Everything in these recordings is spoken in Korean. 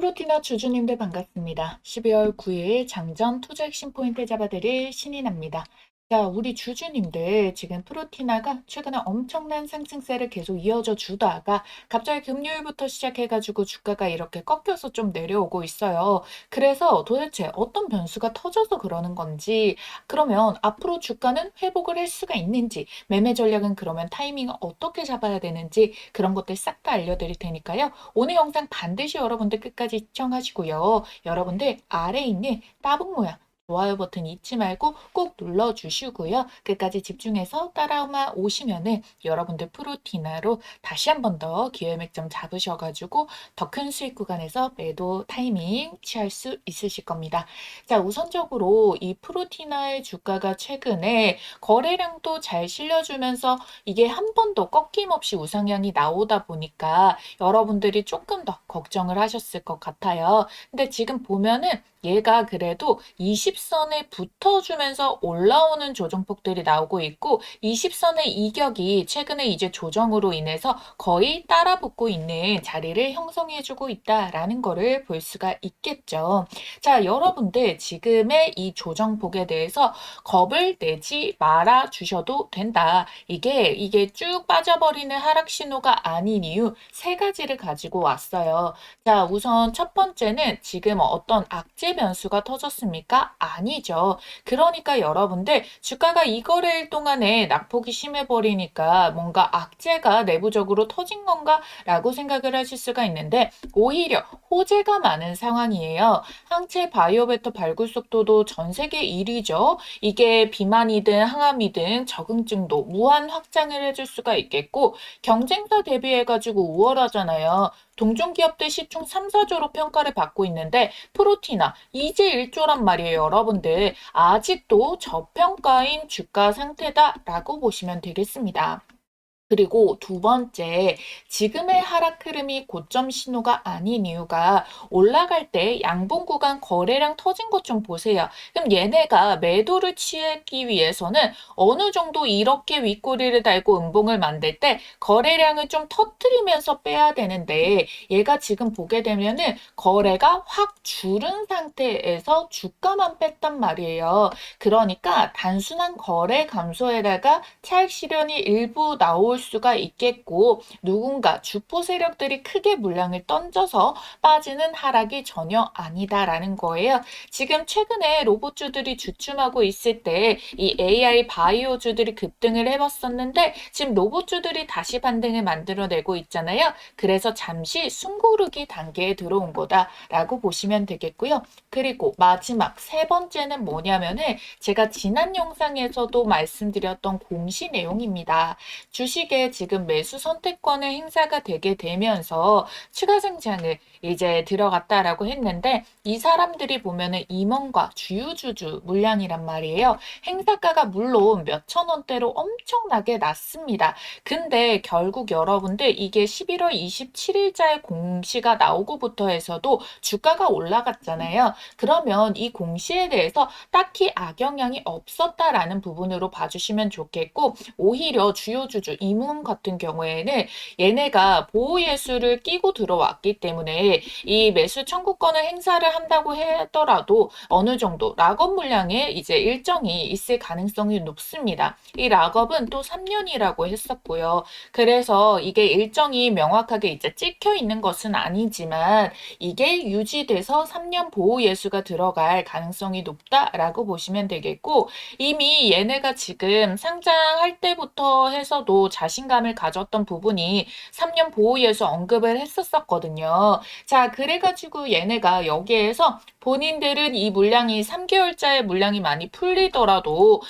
프로티너 주주님들 반갑습니다. 12월 9일 장전 투자 핵심 포인트 잡아드릴 신인합니다. 자, 우리 주주님들 지금 프로티나가 최근에 엄청난 상승세를 계속 이어져 주다가 갑자기 금요일부터 시작해가지고 주가가 이렇게 꺾여서 좀 내려오고 있어요. 그래서 도대체 어떤 변수가 터져서 그러는 건지, 그러면 앞으로 주가는 회복을 할 수가 있는지, 매매 전략은 그러면 타이밍을 어떻게 잡아야 되는지 그런 것들 싹 다 알려드릴 테니까요. 오늘 영상 반드시 여러분들 끝까지 시청하시고요. 여러분들 아래에 있는 따봉 모양 좋아요 버튼 잊지 말고 꼭 눌러주시고요. 끝까지 집중해서 따라만 오시면은 여러분들 프로티나로 다시 한 번 더 기회 맥점 잡으셔가지고 더 큰 수익 구간에서 매도 타이밍 취할 수 있으실 겁니다. 자, 우선적으로 이 프로티나의 주가가 최근에 거래량도 잘 실려주면서 이게 한 번도 꺾임없이 우상향이 나오다 보니까 여러분들이 조금 더 걱정을 하셨을 것 같아요. 근데 지금 보면은 얘가 그래도 20선에 붙어주면서 올라오는 조정폭들이 나오고 있고 20선의 이격이 최근에 이제 조정으로 인해서 거의 따라붙고 있는 자리를 형성해주고 있다라는 거를 볼 수가 있겠죠. 자, 여러분들 지금의 이 조정폭에 대해서 겁을 내지 말아 주셔도 된다. 이게 쭉 빠져버리는 하락 신호가 아닌 이유 세 가지를 가지고 왔어요. 자, 우선 첫 번째는 지금 어떤 악재 변수가 터졌습니까? 아니죠. 그러니까 여러분들 주가가 이 거래일 동안에 낙폭이 심해버리니까 뭔가 악재가 내부적으로 터진 건가? 라고 생각을 하실 수가 있는데 오히려 호재가 많은 상황이에요. 항체 바이오베터 발굴 속도도 전 세계 1위죠. 이게 비만이든 항암이든 적응증도 무한 확장을 해줄 수가 있겠고 경쟁사 대비해가지고 우월하잖아요. 동종 기업들 시총 3, 4조로 평가를 받고 있는데 프로티나 이제 1조란 말이에요, 여러분들. 아직도 저평가인 주가 상태다라고 보시면 되겠습니다. 그리고 두 번째, 지금의 하락 흐름이 고점 신호가 아닌 이유가 올라갈 때 양봉 구간 거래량 터진 것 좀 보세요. 그럼 얘네가 매도를 취하기 위해서는 어느 정도 이렇게 윗꼬리를 달고 음봉을 만들 때 거래량을 좀 터뜨리면서 빼야 되는데 얘가 지금 보게 되면은 거래가 확 줄은 상태에서 주가만 뺐단 말이에요. 그러니까 단순한 거래 감소에다가 차익 실현이 일부 나올 수가 있겠고 누군가 주포 세력들이 크게 물량을 던져서 빠지는 하락이 전혀 아니다라는 거예요. 지금 최근에 로봇주들이 주춤하고 있을 때 이 AI 바이오주들이 급등을 해봤었는데 지금 로봇주들이 다시 반등을 만들어내고 있잖아요. 그래서 잠시 숨고르기 단계에 들어온 거다라고 보시면 되겠고요. 그리고 마지막 세 번째는 뭐냐면은 제가 지난 영상에서도 말씀드렸던 공시 내용입니다. 주식에 지금 매수 선택권의 행사가 되게 되면서 추가 상장을 이제 들어갔다라고 했는데 이 사람들이 보면은 임원과 주유주주 물량이란 말이에요. 행사가가 물론 몇천 원대로 엄청나게 낮습니다. 근데 결국 여러분들 이게 11월 27일자에 공시가 나오고부터 해서도 주가가 올라갔잖아요. 그러면 이 공시에 대해서 딱히 악영향이 없었다라는 부분으로 봐주시면 좋겠고 오히려 주요 주주 임원 같은 경우에는 얘네가 보호예수를 끼고 들어왔기 때문에 이 매수 청구권을 행사를 한다고 하더라도 어느 정도 락업 물량에 이제 일정이 있을 가능성이 높습니다. 이 락업은 또 3년이라고 했었고요. 그래서 이게 일정이 명확하게 이제 찍혀 있는 것은 아니지만 이게 유지돼서 3년 보호 예수가 들어갈 가능성이 높다라고 보시면 되겠고 이미 얘네가 지금 상장할 때부터 해서도 자신감을 가졌던 부분이 3년 보호 예수 언급을 했었거든요. 자, 그래가지고 얘네가 여기에서 본인들은 이 물량이 3개월짜리 물량이 많이 풀리더라도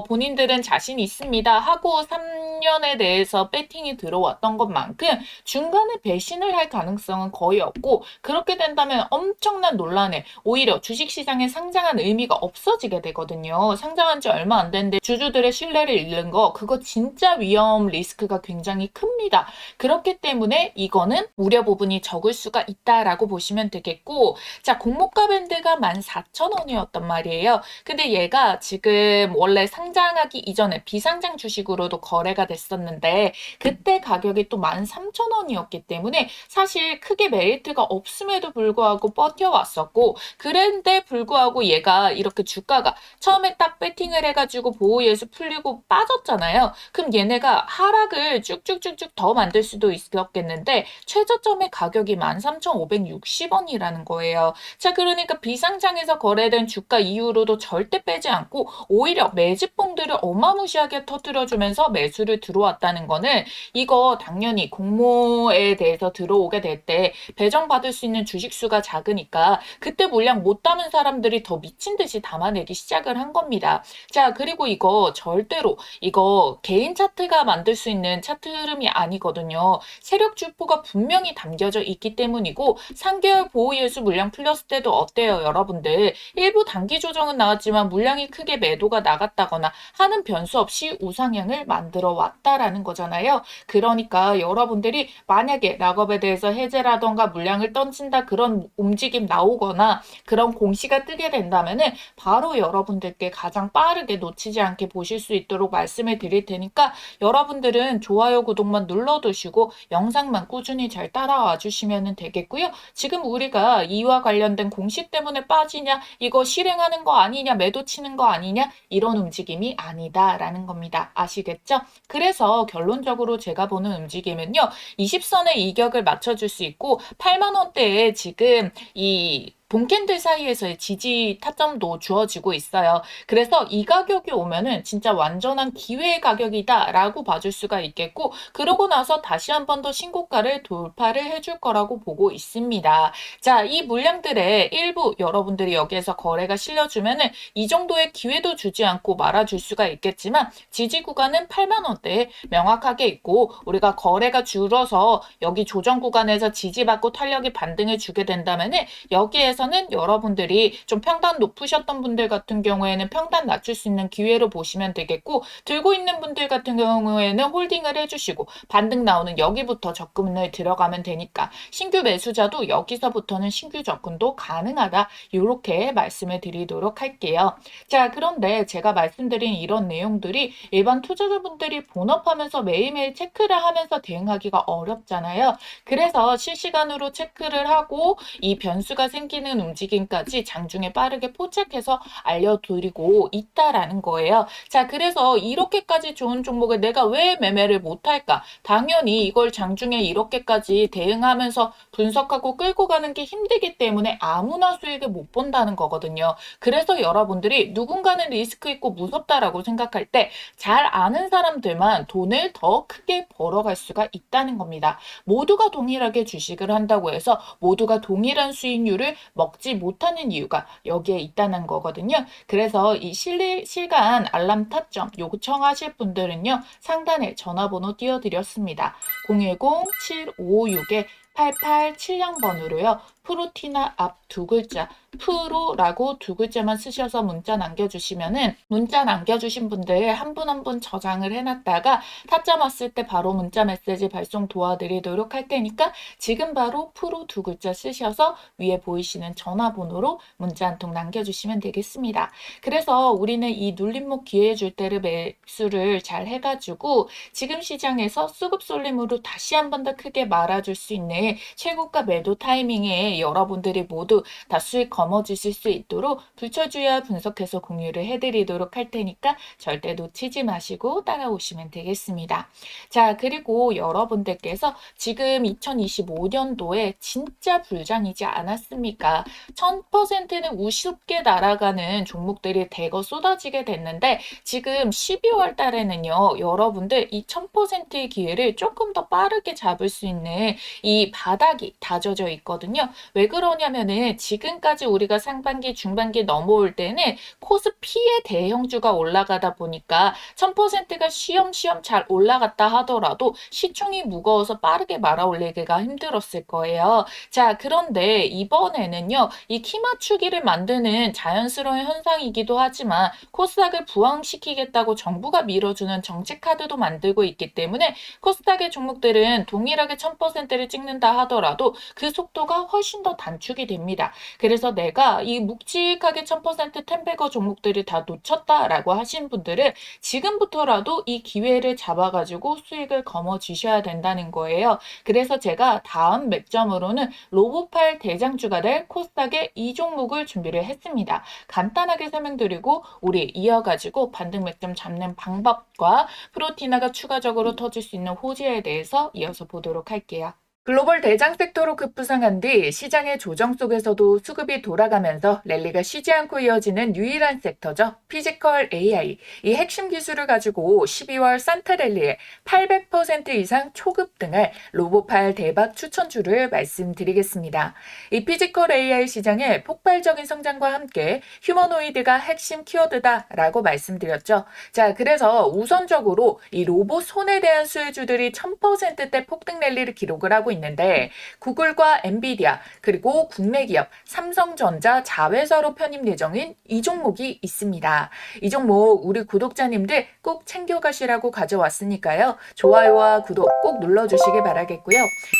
본인들은 자신 있습니다 하고 3년에 대해서 배팅이 들어왔던 것만큼 중간에 배신을 할 가능성은 거의 없고 그렇게 된다면 엄청난 논란에 오히려 주식시장에 상장한 의미가 없어지게 되거든요. 상장한 지 얼마 안 됐는데 주주들의 신뢰를 잃는 거 그거 진짜 위험 리스크가 굉장히 큽니다. 그렇기 때문에 이거는 우려 부분이 적을 수가 있다라고 보시면 되겠고 자, 공모가에는 디비덴드가 14,000원이었단 말이에요. 근데 얘가 지금 원래 상장하기 이전에 비상장 주식으로도 거래가 됐었는데 그때 가격이 또 13,000원이었기 때문에 사실 크게 메리트가 없음에도 불구하고 버텨왔었고, 그런데 불구하고 얘가 이렇게 주가가 처음에 딱 배팅을 해가지고 보호예수 풀리고 빠졌잖아요. 그럼 얘네가 하락을 쭉쭉쭉쭉 더 만들 수도 있었겠는데 최저점의 가격이 13,560원이라는 거예요. 자, 그러니까 비상장에서 거래된 주가 이후로도 절대 빼지 않고 오히려 매집봉들을 어마무시하게 터뜨려주면서 매수를 들어왔다는 거는, 이거 당연히 공모에 대해서 들어오게 될 때 배정받을 수 있는 주식수가 작으니까 그때 물량 못 담은 사람들이 더 미친 듯이 담아내기 시작을 한 겁니다. 자, 그리고 이거 절대로 이거 개인 차트가 만들 수 있는 차트 흐름이 아니거든요. 세력 주포가 분명히 담겨져 있기 때문이고, 3개월 보호예수 물량 풀렸을 때도 어때요, 여러분들? 일부 단기 조정은 나왔지만 물량이 크게 매도가 나갔다거나 하는 변수 없이 우상향을 만들어 왔다라는 거잖아요. 그러니까 여러분들이 만약에 락업에 대해서 해제라던가 물량을 던진다 그런 움직임 나오거나 그런 공시가 뜨게 된다면은 바로 여러분들께 가장 빠르게 놓치지 않게 보실 수 있도록 말씀을 드릴 테니까 여러분들은 좋아요, 구독만 눌러두시고 영상만 꾸준히 잘 따라와 주시면 되겠고요. 지금 우리가 이와 관련된 공시 때문에 빠지냐, 이거 실행하는 거 아니냐, 매도 치는 거 아니냐, 이런 움직임이 아니다라는 겁니다. 아시겠죠? 그래서 결론적으로 제가 보는 움직임은요, 20선의 이격을 맞춰줄 수 있고 8만 원대에 지금 이 본캔들 사이에서의 지지 타점도 주어지고 있어요. 그래서 이 가격이 오면은 진짜 완전한 기회의 가격이다라고 봐줄 수가 있겠고, 그러고 나서 다시 한 번 더 신고가를 돌파를 해줄 거라고 보고 있습니다. 자, 이 물량들의 일부 여러분들이 여기에서 거래가 실려주면은 이 정도의 기회도 주지 않고 말아줄 수가 있겠지만, 지지 구간은 8만 원대에 명확하게 있고, 우리가 거래가 줄어서 여기 조정 구간에서 지지받고 탄력이 반등을 주게 된다면은 여기에서는 여러분들이 좀 평단 높으셨던 분들 같은 경우에는 평단 낮출 수 있는 기회로 보시면 되겠고, 들고 있는 분들 같은 경우에는 홀딩을 해주시고 반등 나오는 여기부터 접근을 들어가면 되니까 신규 매수자도 여기서부터는 신규 접근도 가능하다, 이렇게 말씀을 드리도록 할게요. 자, 그런데 제가 말씀드린 이런 내용들이 일반 투자자분들이 본업하면서 매일매일 체크를 하면서 대응하기가 어렵잖아요. 그래서 실시간으로 체크를 하고 이 변수가 생기는 움직임까지 장중에 빠르게 포착해서 알려드리고 있다라는 거예요. 자, 그래서 이렇게까지 좋은 종목을 내가 왜 매매를 못할까? 당연히 이걸 장중에 이렇게까지 대응하면서 분석하고 끌고 가는 게 힘들기 때문에 아무나 수익을 못 본다는 거거든요. 그래서 여러분들이 누군가는 리스크 있고 무섭다라고 생각할 때 잘 아는 사람들만 돈을 더 크게 벌어갈 수가 있다는 겁니다. 모두가 동일하게 주식을 한다고 해서 모두가 동일한 수익률을 먹지 못하는 이유가 여기에 있다는 거거든요. 그래서 이 실시간 알람 타점 요청하실 분들은요, 상단에 전화번호 띄워드렸습니다. 010-7556-8870번으로요. 프로티나 앞 두 글자 프로라고 두 글자만 쓰셔서 문자 남겨주시면은, 문자 남겨주신 분들 한 분 한 분 저장을 해놨다가 타점 왔을 때 바로 문자 메시지 발송 도와드리도록 할 테니까 지금 바로 프로 두 글자 쓰셔서 위에 보이시는 전화번호로 문자 한 통 남겨주시면 되겠습니다. 그래서 우리는 이 눌림목 기회 줄 때를 매수를 잘 해가지고 지금 시장에서 수급 쏠림으로 다시 한 번 더 크게 말아줄 수 있는 최고가 매도 타이밍에 여러분들이 모두 다 수익 거머쥐실 수 있도록 불철주야 분석해서 공유를 해드리도록 할 테니까 절대 놓치지 마시고 따라오시면 되겠습니다. 자, 그리고 여러분들께서 지금 2025년도에 진짜 불장이지 않았습니까? 1000%는 우습게 날아가는 종목들이 대거 쏟아지게 됐는데 지금 12월 달에는요, 여러분들 이 1000%의 기회를 조금 더 빠르게 잡을 수 있는 이 바닥이 다져져 있거든요. 왜 그러냐면은 지금까지 우리가 상반기, 중반기 넘어올 때는 코스피의 대형주가 올라가다 보니까 1000%가 쉬엄쉬엄 잘 올라갔다 하더라도 시총이 무거워서 빠르게 말아올리기가 힘들었을 거예요. 자, 그런데 이번에는요, 이 키 맞추기를 만드는 자연스러운 현상이기도 하지만 코스닥을 부황시키겠다고 정부가 밀어주는 정책 카드도 만들고 있기 때문에 코스닥의 종목들은 동일하게 1000%를 찍는다 터진다 하더라도 그 속도가 훨씬 더 단축이 됩니다. 그래서 내가 이 묵직하게 1000% 텐베거 종목들을 다 놓쳤다라고 하신 분들은 지금부터라도 이 기회를 잡아가지고 수익을 거머쥐셔야 된다는 거예요. 그래서 제가 다음 맥점으로는 로봇팔 대장주가 될 코스닥의 이 종목을 준비를 했습니다. 간단하게 설명드리고 우리 이어가지고 반등 맥점 잡는 방법과 프로티나가 추가적으로 터질 수 있는 호재에 대해서 이어서 보도록 할게요. 글로벌 대장 섹터로 급부상한 뒤 시장의 조정 속에서도 수급이 돌아가면서 랠리가 쉬지 않고 이어지는 유일한 섹터죠. 피지컬 AI. 이 핵심 기술을 가지고 12월 산타랠리에 800% 이상 초급등할 로봇팔 대박 추천주를 말씀드리겠습니다. 이 피지컬 AI 시장의 폭발적인 성장과 함께 휴머노이드가 핵심 키워드다라고 말씀드렸죠. 자, 그래서 우선적으로 이 로봇 손에 대한 수혜주들이 1000%대 폭등 랠리를 기록을 하고 있는데 구글과 엔비디아 그리고 국내 기업 삼성전자 자회사로 편입 예정인 이 종목이 있습니다. 이 종목 우리 구독자님들 꼭 챙겨가시라고 가져왔으니까요. 좋아요와 구독 꼭 눌러주시길 바라겠고요.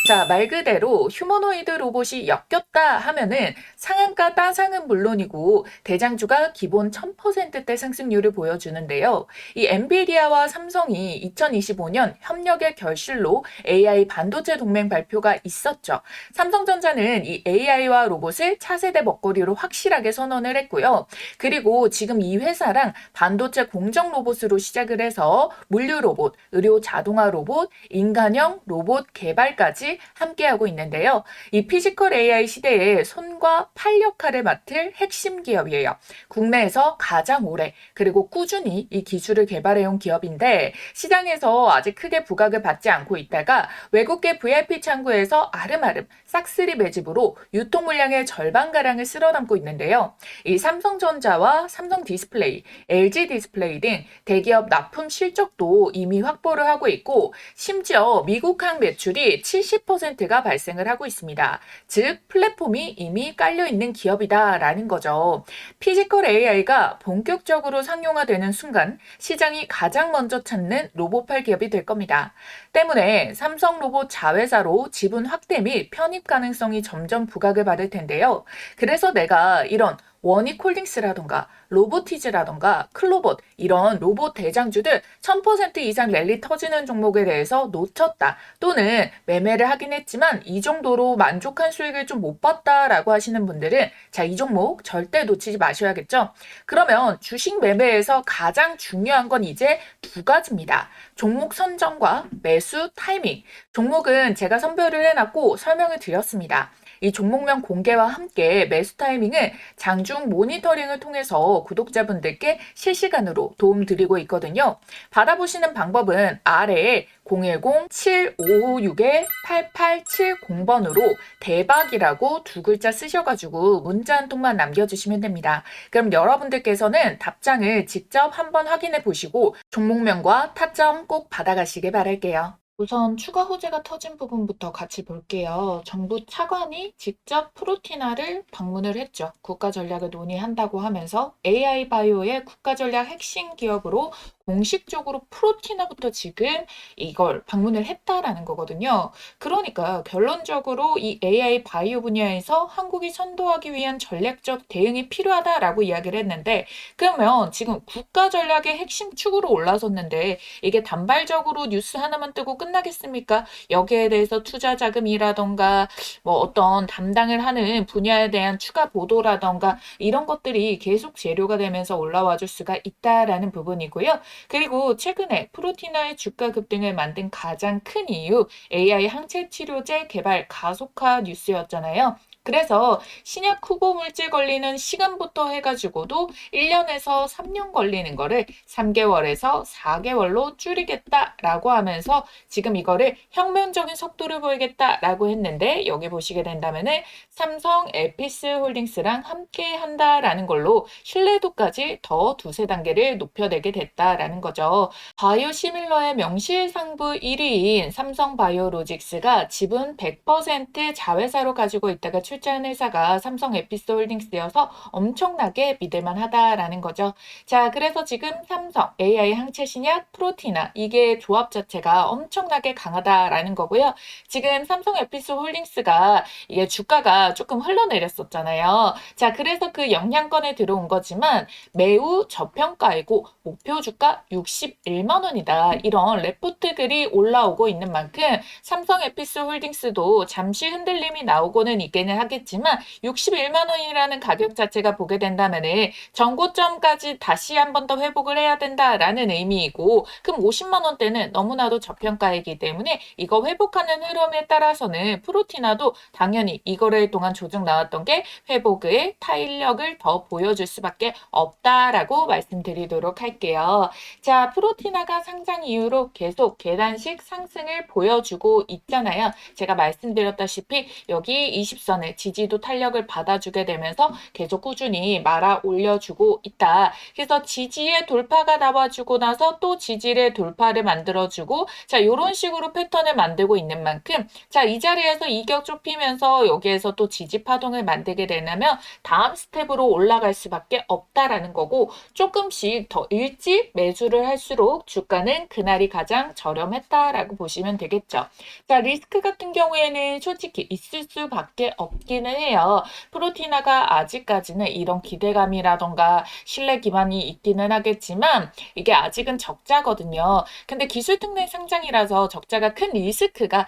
자, 말 그대로 휴머노이드 로봇이 엮였다 하면은 상한가 따상은 물론이고 대장주가 기본 1000%대 상승률을 보여주는데요. 이 엔비디아와 삼성이 2025년 협력의 결실로 AI 반도체 동맹 발표가 있었죠. 삼성전자는 이 AI와 로봇을 차세대 먹거리로 확실하게 선언을 했고요. 그리고 지금 이 회사랑 반도체 공정 로봇으로 시작을 해서 물류 로봇, 의료 자동화 로봇, 인간형 로봇 개발까지 함께하고 있는데요. 이 피지컬 AI 시대에 손과 팔 역할을 맡을 핵심 기업이에요. 국내에서 가장 오래 그리고 꾸준히 이 기술을 개발해온 기업인데 시장에서 아직 크게 부각을 받지 않고 있다가 외국계 VIP 창구에서 아름아름 싹쓸이 매집으로 유통 물량의 절반가량을 쓸어담고 있는데요. 이 삼성전자와 삼성 디스플레이, LG 디스플레이 등 대기업 납품 실적도 이미 확보를 하고 있고 심지어 미국항 매출이 70%가 발생을 하고 있습니다. 즉 플랫폼이 이미 깔려있는 기업이다라는 거죠. 피지컬 AI가 본격적으로 상용화되는 순간 시장이 가장 먼저 찾는 로봇팔 기업이 될 겁니다. 때문에 삼성 로봇 자회사로 지분 확대 및 편입 가능성이 점점 부각을 받을 텐데요. 그래서 내가 이런 원익홀딩스라던가 로보티즈라던가 클로봇 이런 로봇 대장주들 1000% 이상 랠리 터지는 종목에 대해서 놓쳤다 또는 매매를 하긴 했지만 이 정도로 만족한 수익을 좀 못 봤다라고 하시는 분들은 자, 이 종목 절대 놓치지 마셔야겠죠. 그러면 주식 매매에서 가장 중요한 건 이제 두 가지입니다. 종목 선정과 매수 타이밍. 종목은 제가 선별을 해놨고 설명을 드렸습니다. 이 종목명 공개와 함께 매수 타이밍을 장중 모니터링을 통해서 구독자분들께 실시간으로 도움드리고 있거든요. 받아보시는 방법은 아래에 010-7556-8870번으로 대박이라고 두 글자 쓰셔가지고 문자 한 통만 남겨주시면 됩니다. 그럼 여러분들께서는 답장을 직접 한번 확인해 보시고 종목명과 타점 꼭 받아가시길 바랄게요. 우선 추가 호재가 터진 부분부터 같이 볼게요. 정부 차관이 직접 프로티나를 방문을 했죠. 국가 전략을 논의한다고 하면서 AI 바이오의 국가 전략 핵심 기업으로 공식적으로 프로티나부터 지금 이걸 방문을 했다라는 거거든요. 그러니까 결론적으로 이 AI 바이오 분야에서 한국이 선도하기 위한 전략적 대응이 필요하다라고 이야기를 했는데 그러면 지금 국가 전략의 핵심 축으로 올라섰는데 이게 단발적으로 뉴스 하나만 뜨고 끝나겠습니까? 여기에 대해서 투자 자금이라던가 뭐 어떤 담당을 하는 분야에 대한 추가 보도라던가 이런 것들이 계속 재료가 되면서 올라와 줄 수가 있다라는 부분이고요. 그리고 최근에 프로티나의 주가 급등을 만든 가장 큰 이유 AI 항체 치료제 개발 가속화 뉴스였잖아요. 그래서 신약 후보 물질 걸리는 시간부터 해가지고도 1년에서 3년 걸리는 거를 3개월에서 4개월로 줄이겠다라고 하면서 지금 이거를 혁명적인 속도를 보이겠다라고 했는데 여기 보시게 된다면은 삼성 에피스 홀딩스랑 함께 한다라는 걸로 신뢰도까지 더 두세 단계를 높여내게 됐다라는 거죠. 바이오시밀러의 명실상부 1위인 삼성 바이오로직스가 지분 100% 자회사로 가지고 있다가 출자한 회사가 삼성 에피스홀딩스여서 엄청나게 믿을만하다라는 거죠. 자, 그래서 지금 삼성, AI 항체 신약, 프로티나 이게 조합 자체가 엄청나게 강하다라는 거고요. 지금 삼성 에피스홀딩스가 이게 주가가 조금 흘러내렸었잖아요. 자, 그래서 그 영향권에 들어온 거지만 매우 저평가이고 목표 주가 61만 원이다. 이런 레포트 글이 올라오고 있는 만큼 삼성 에피스홀딩스도 잠시 흔들림이 나오고는 있기는 하겠지만 61만 원이라는 가격 자체가 보게 된다면은 전고점까지 다시 한 번 더 회복을 해야 된다라는 의미이고, 그럼 50만 원대는 너무나도 저평가이기 때문에 이거 회복하는 흐름에 따라서는 프로티나도 당연히 이 거래일 동안 조정 나왔던 게 회복의 탄력을 더 보여줄 수밖에 없다라고 말씀드리도록 할게요. 자, 프로티나가 상장 이후로 계속 계단식 상승을 보여주고 있잖아요. 제가 말씀드렸다시피 여기 20선의 지지도 탄력을 받아주게 되면서 계속 꾸준히 말아 올려주고 있다. 그래서 지지의 돌파가 나와주고 나서 또 지지의 돌파를 만들어주고, 자, 이런 식으로 패턴을 만들고 있는 만큼, 자, 이 자리에서 이격 좁히면서 여기에서 또 지지 파동을 만들게 되려면 다음 스텝으로 올라갈 수밖에 없다라는 거고, 조금씩 더 일찍 매수를 할수록 주가는 그날이 가장 저렴했다라고 보시면 되겠죠. 자, 리스크 같은 경우에는 솔직히 있을 수밖에 없기는 해요. 프로티나가 아직까지는 이런 기대감이라던가 신뢰 기반이 있기는 하겠지만 이게 아직은 적자거든요. 근데 기술 특례 상장이라서 적자가 큰 리스크가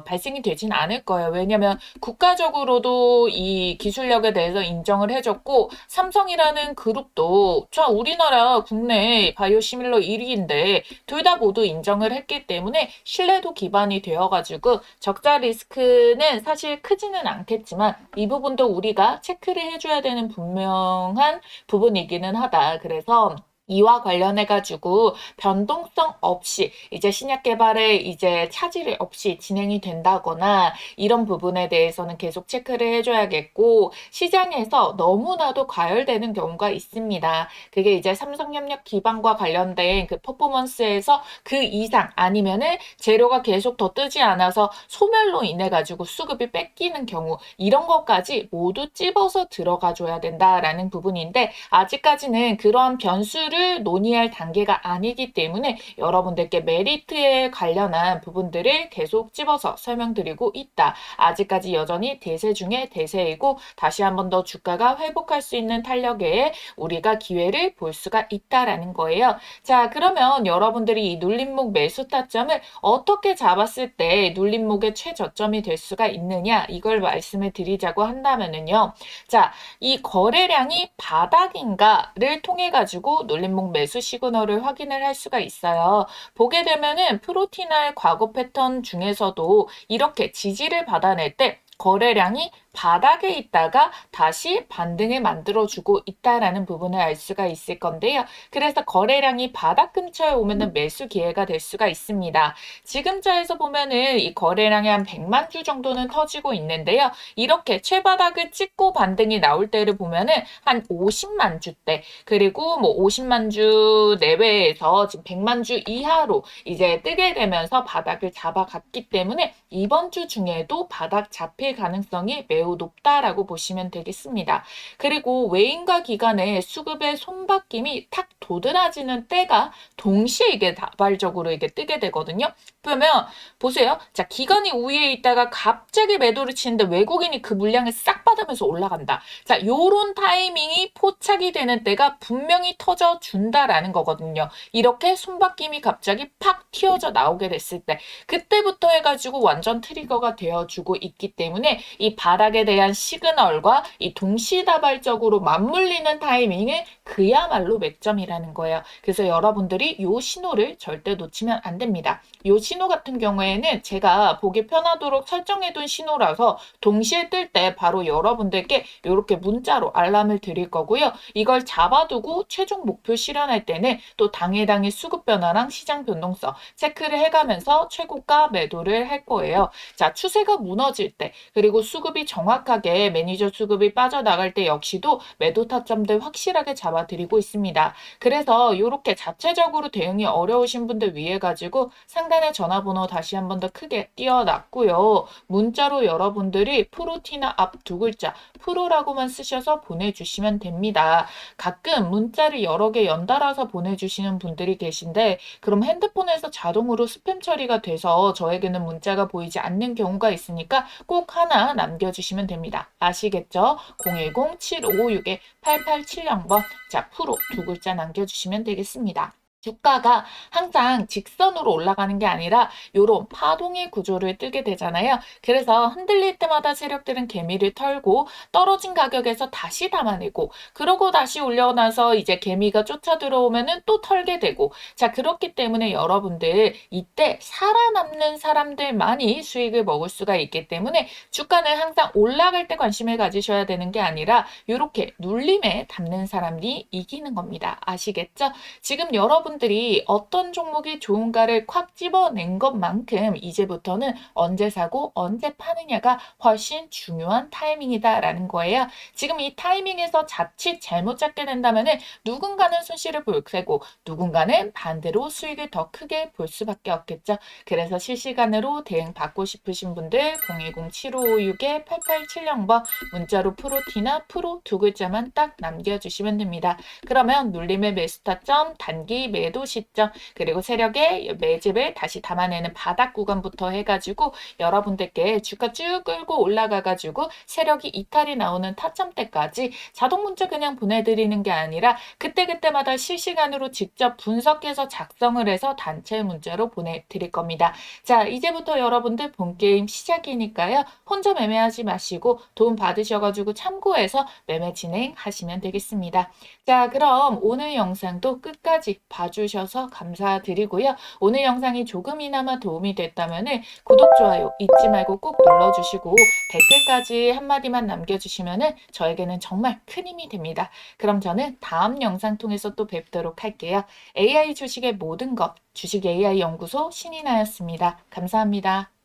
발생이 되진 않을 거예요. 왜냐면 국가적으로도 이 기술력에 대해서 인정을 해줬고, 삼성이라는 그룹도 저 우리나라 국내 바이오시밀러 1위인데 둘 다 모두 인정을 했기 때문에 신뢰도 기반이 되어가지고 적자 리스크는 사실 크지는 않겠지만 이 부분도 우리가 체크를 해줘야 되는 분명한 부분이기는 하다. 그래서 이와 관련해가지고 변동성 없이 이제 신약 개발에 이제 차질이 없이 진행이 된다거나 이런 부분에 대해서는 계속 체크를 해줘야겠고, 시장에서 너무나도 과열되는 경우가 있습니다. 그게 이제 삼성협력 기반과 관련된 그 퍼포먼스에서 그 이상 아니면은 재료가 계속 더 뜨지 않아서 소멸로 인해 가지고 수급이 뺏기는 경우, 이런 것까지 모두 찝어서 들어가 줘야 된다라는 부분인데 아직까지는 그러한 변수를 논의할 단계가 아니기 때문에 여러분들께 메리트에 관련한 부분들을 계속 집어서 설명드리고 있다. 아직까지 여전히 대세 중에 대세이고 다시 한 번 더 주가가 회복할 수 있는 탄력에 우리가 기회를 볼 수가 있다라는 거예요. 자, 그러면 여러분들이 이 눌림목 매수 타점을 어떻게 잡았을 때 눌림목의 최저점이 될 수가 있느냐, 이걸 말씀을 드리자고 한다면은요. 자, 이 거래량이 바닥인가를 통해 가지고 눌림목 매수 시그널을 확인을 할 수가 있어요. 보게 되면은 프로티날 과거 패턴 중에서도 이렇게 지지를 받아낼 때 거래량이 바닥에 있다가 다시 반등을 만들어주고 있다라는 부분을 알 수가 있을 건데요. 그래서 거래량이 바닥 근처에 오면은 매수 기회가 될 수가 있습니다. 지금 자에서 보면은 이 거래량이 한 100만 주 정도는 터지고 있는데요. 이렇게 최바닥을 찍고 반등이 나올 때를 보면은 한 50만 주대, 그리고 뭐 50만 주 내외에서 지금 100만 주 이하로 이제 뜨게 되면서 바닥을 잡아갔기 때문에 이번 주 중에도 바닥 잡힐 가능성이 매우 높다라고 보시면 되겠습니다. 그리고 외인과 기관의 수급의 손바뀜이 탁 도드라지는 때가 동시에 이게 다발적으로 이게 뜨게 되거든요. 그러면 보세요. 자, 기관이 우위에 있다가 갑자기 매도를 치는데 외국인이 그 물량을 싹 받으면서 올라간다. 자, 요런 타이밍이 포착이 되는 때가 분명히 터져 준다라는 거거든요. 이렇게 손바뀜이 갑자기 팍 튀어져 나오게 됐을 때, 그때부터 해가지고 완전 트리거가 되어주고 있기 때문에 이 바닥에 대한 시그널과 이 동시다발적으로 맞물리는 타이밍은 그야말로 맥점이라는 거예요. 그래서 여러분들이 이 신호를 절대 놓치면 안 됩니다. 이 신호 같은 경우에는 제가 보기 편하도록 설정해둔 신호라서 동시에 뜰 때 바로 여러분들께 이렇게 문자로 알람을 드릴 거고요. 이걸 잡아두고 최종 목표 실현할 때는 또 당일 수급 변화랑 시장 변동성 체크를 해가면서 최고가 매도를 할 거예요. 자, 추세가 무너질 때, 그리고 수급이 정 정확하게 매니저 수급이 빠져나갈 때 역시도 매도 타점들 확실하게 잡아드리고 있습니다. 그래서 이렇게 자체적으로 대응이 어려우신 분들 위해 가지고 상단의 전화번호 다시 한번 더 크게 띄워놨고요. 문자로 여러분들이 프로티나 앞 두 글자 프로라고만 쓰셔서 보내주시면 됩니다. 가끔 문자를 여러 개 연달아서 보내주시는 분들이 계신데 그럼 핸드폰에서 자동으로 스팸 처리가 돼서 저에게는 문자가 보이지 않는 경우가 있으니까 꼭 하나 남겨주시면 됩니다. 아시겠죠? 010-7556-8870번. 자, 프로 두 글자 남겨주시면 되겠습니다. 주가가 항상 직선으로 올라가는 게 아니라 요런 파동의 구조를 뜨게 되잖아요. 그래서 흔들릴 때마다 세력들은 개미를 털고 떨어진 가격에서 다시 담아내고 그러고 다시 올려놔서 이제 개미가 쫓아 들어오면은 또 털게 되고 자 그렇기 때문에 여러분들 이때 살아남는 사람들만이 수익을 먹을 수가 있기 때문에 주가는 항상 올라갈 때 관심을 가지셔야 되는 게 아니라 요렇게 눌림에 담는 사람이 이기는 겁니다. 아시겠죠? 지금 여러분들이 어떤 종목이 좋은가를 콱 집어낸 것만큼 이제부터는 언제 사고 언제 파느냐가 훨씬 중요한 타이밍이다라는 거예요. 지금 이 타이밍에서 자칫 잘못 잡게 된다면은 누군가는 손실을 볼 테고 누군가는 반대로 수익을 더 크게 볼 수밖에 없겠죠. 그래서 실시간으로 대응 받고 싶으신 분들 010-7556-8870번 문자로 프로티나 프로 두 글자만 딱 남겨주시면 됩니다. 그러면 눌림의 매수 타점, 단기 매도 시점, 그리고 세력의 매집을 다시 담아내는 바닥 구간부터 해가지고 여러분들께 주가 쭉 끌고 올라가가지고 세력이 이탈이 나오는 타점대까지 자동 문자 그냥 보내드리는 게 아니라 그때그때마다 실시간으로 직접 분석해서 작성을 해서 단체 문자로 보내드릴 겁니다. 자, 이제부터 여러분들 본 게임 시작이니까요. 혼자 매매하지 마시고 도움 받으셔가지고 참고해서 매매 진행하시면 되겠습니다. 자, 그럼 오늘 영상도 끝까지 봐주셔서 감사드리고요. 오늘 영상이 조금이나마 도움이 됐다면 구독, 좋아요 잊지 말고 꼭 눌러주시고 댓글까지 한마디만 남겨주시면 저에게는 정말 큰 힘이 됩니다. 그럼 저는 다음 영상 통해서 또 뵙도록 할게요. AI 주식의 모든 것, 주식 AI 연구소 신인아였습니다. 감사합니다.